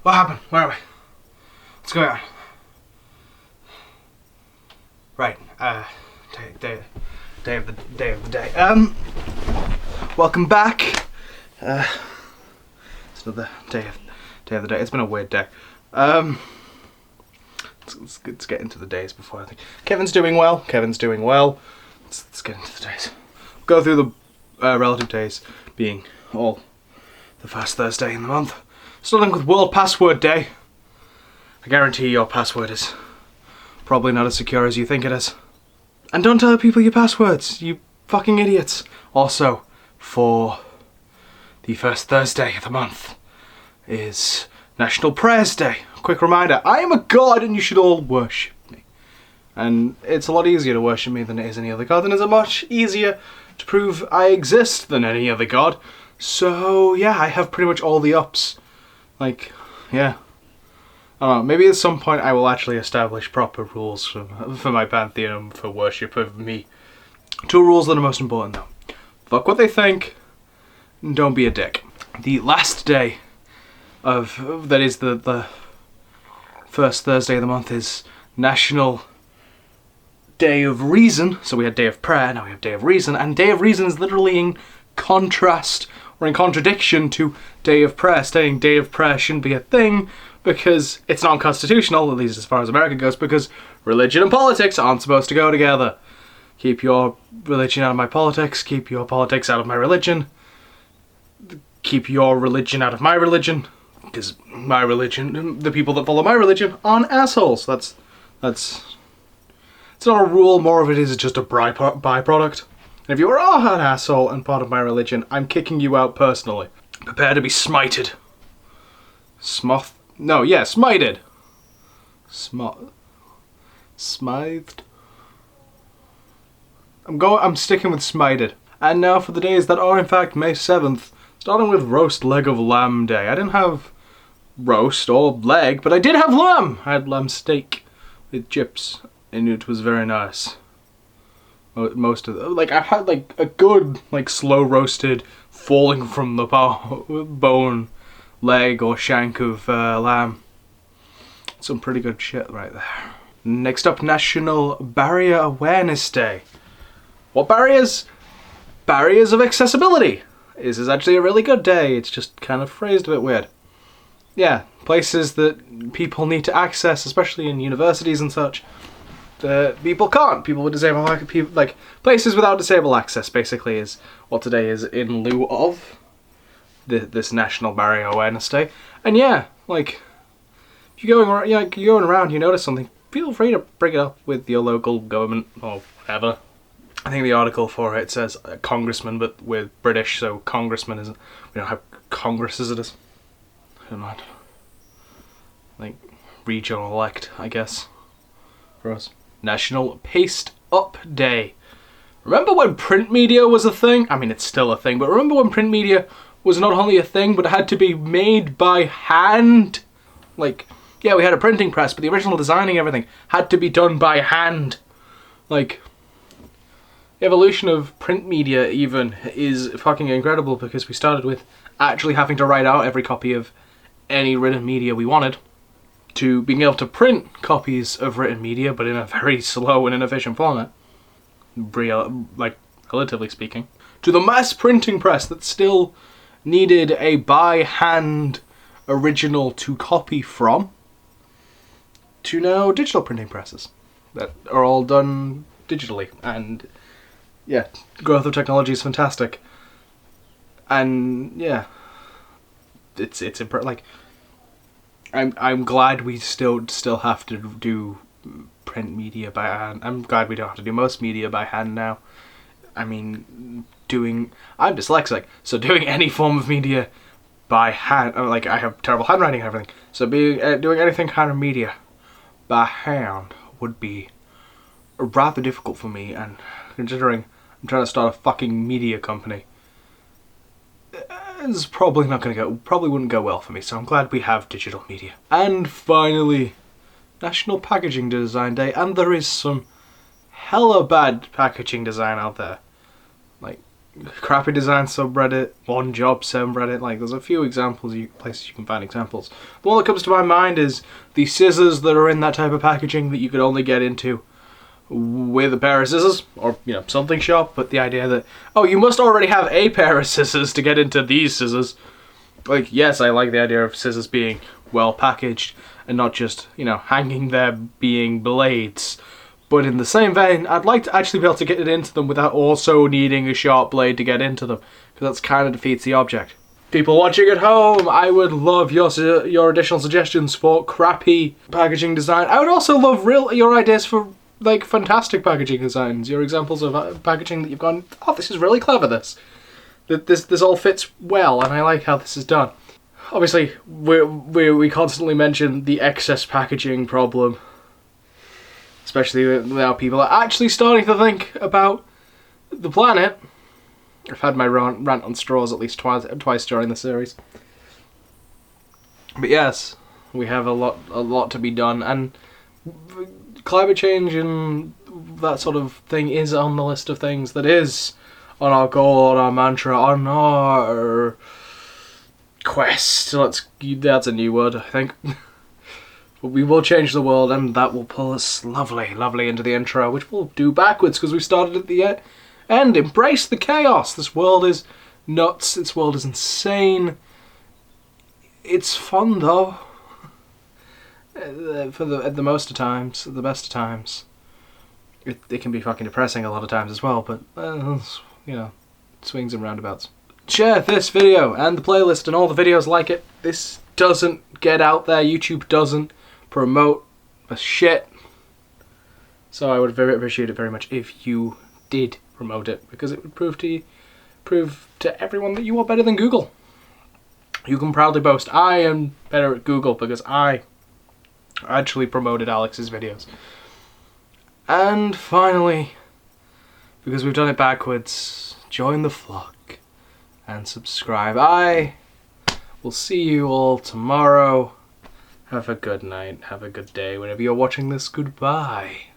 What happened? Where are we? What's going on? Right, day of the day. Welcome back. It's another day of the day. It's been a weird day. Let's get into the days before I think. Kevin's doing well. Let's get into the days. Go through the relative days being all the first Thursday in the month. Starting with World Password Day. I guarantee your password is probably not as secure as you think it is. And don't tell people your passwords, you fucking idiots. Also, for the first Thursday of the month is National Prayers Day. Quick reminder, I am a god and you should all worship me. And it's a lot easier to worship me than it is any other god, and it's much easier to prove I exist than any other god. So yeah, I have pretty much all the ups. Like, yeah. I don't know, maybe at some point I will actually establish proper rules for my pantheon for worship of me. 2 rules that are most important though. Fuck what they think, and don't be a dick. The last day that is the first Thursday of the month is National Day of Reason. So we had Day of Prayer, now we have Day of Reason, and Day of Reason is literally in contrast or in contradiction to Day of Prayer, saying Day of Prayer shouldn't be a thing because it's non-constitutional, at least as far as America goes, because religion and politics aren't supposed to go together. Keep your religion out of my politics, keep your politics out of my religion, keep your religion out of my religion, because my religion, the people that follow my religion, aren't assholes. It's not a rule, more of it is just a byproduct. And if you are an asshole and part of my religion, I'm kicking you out personally. Prepare to be smited. Smited. Smithed. I'm sticking with smited. And now for the days that are in fact May 7th, starting with Roast Leg of Lamb Day. I didn't have roast or leg, but I did have lamb. I had lamb steak with chips, and it was very nice. Most of I had a good slow roasted, falling from the bone leg or shank of lamb. Some pretty good shit right there. Next up, National Barrier Awareness Day. What barriers? Barriers of accessibility. This is actually a really good day. It's just kind of phrased a bit weird. Yeah, places that people need to access, especially in universities and such. People can't. People with disabled places without disabled access basically is what today is in lieu of this National Barrier Awareness Day. And yeah, if you're going around, you notice something, feel free to bring it up with your local government or whatever. I think the article for it says congressman, but we're British, so congressman isn't. We don't have Congress as it is. I don't know. Regional elect, I guess, for us. National Paste Up Day. Remember when print media was a thing? I mean, it's still a thing, but remember when print media was not only a thing, but it had to be made by hand? Yeah, we had a printing press, but the original designing, everything, had to be done by hand. The evolution of print media even is fucking incredible, because we started with actually having to write out every copy of any written media we wanted, to being able to print copies of written media, but in a very slow and inefficient format, relatively speaking, to the mass printing press that still needed a by-hand original to copy from, to now digital printing presses that are all done digitally. And yeah, growth of technology is fantastic. And yeah, it's I'm glad we still have to do print media by hand. I'm glad we don't have to do most media by hand now. I mean, I'm dyslexic, so doing any form of media by hand, I have terrible handwriting and everything, so doing anything kind of media by hand would be rather difficult for me, and considering I'm trying to start a fucking media company, it's probably wouldn't go well for me, so I'm glad we have digital media. And finally, National Packaging Design Day, and there is some hella bad packaging design out there. Crappy Design subreddit, One Job subreddit, like there's a few examples, places you can find examples. The one that comes to my mind is the scissors that are in that type of packaging that you could only get into with a pair of scissors, or, you know, something shop, but the idea that, oh, you must already have a pair of scissors to get into these scissors. Like, yes, I like the idea of scissors being well packaged and not just, you know, hanging there being blades. But in the same vein, I'd like to actually be able to get it into them without also needing a sharp blade to get into them, because that kind of defeats the object. People watching at home, I would love your additional suggestions for crappy packaging design. I would also love your ideas for, like, fantastic packaging designs. Your examples of packaging that you've gone, oh, this is really clever, this all fits well, and I like how this is done. Obviously, we constantly mention the excess packaging problem, especially now people are actually starting to think about the planet. I've had my rant on straws at least twice during the series. But yes, we have a lot to be done, and climate change and that sort of thing is on the list of things that is on our goal, on our mantra, on our quest. That's a new word, I think. But we will change the world, and that will pull us lovely into the intro, which we'll do backwards because we started at the end. Embrace the chaos. This world is nuts. This world is insane. It's fun though. At the best of times. It can be fucking depressing a lot of times as well, but you know, swings and roundabouts. Share this video and the playlist and all the videos like it. This doesn't get out there. YouTube doesn't promote the shit. So I would appreciate it very much if you did promote it, because it would prove to everyone that you are better than Google. You can proudly boast, I am better at Google because I actually promoted Alex's videos. And finally, because we've done it backwards, join the flock and subscribe. I will see you all tomorrow. Have a good night, have a good day, whenever you're watching this. Goodbye.